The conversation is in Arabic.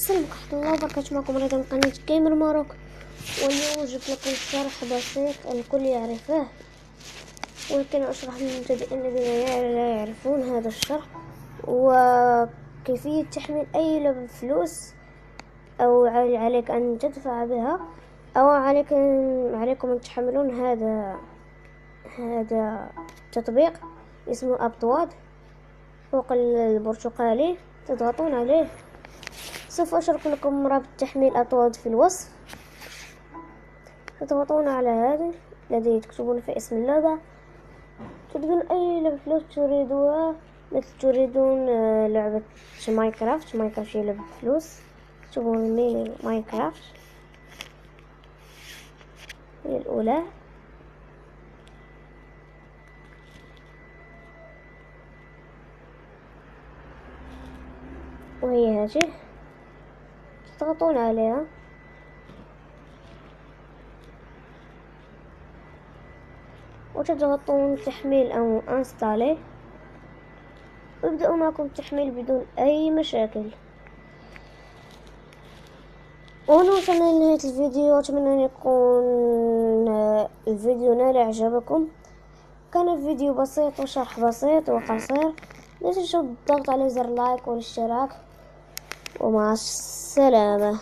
السلام ورحمة الله وبركاته. معكم رضا من قناة جيمر ماروك، واليوم جبت لكم شرح بسيط الكل يعرفه، ولكن أشرح للمبتدئين الذين لا يعرفون هذا الشرح، وكيفية تحميل أي لعبة بفلوس، أو عليك أن تدفع بها، أو عليكم أن تحملون هذا التطبيق اسمه أبطواد فوق البرتقالي، تضغطون عليه. سوف أشارك لكم رابط تحميل أطواد في الوصف. تضغطون على هذا الذي تكتبون في اسم اللعبة، تكتبون أي لعبة فلوس تريدوها، مثل تريدون لعبة ماينكرافت هي لعبة فلوس، تكتبون ميني ماينكرافت هي الأولى، وهي هذه تضغطون عليها. وتضغطون تحميل أو انستالي، ويبدأ معكم التحميل بدون أي مشاكل. وهنا وصلنا لنهاية الفيديو، أتمنى أن يكون الفيديو نال إعجابكم. كان فيديو بسيط وشرح بسيط وقصير، لا تنسوا الضغط على زر لايك والاشتراك، ومع السلامة.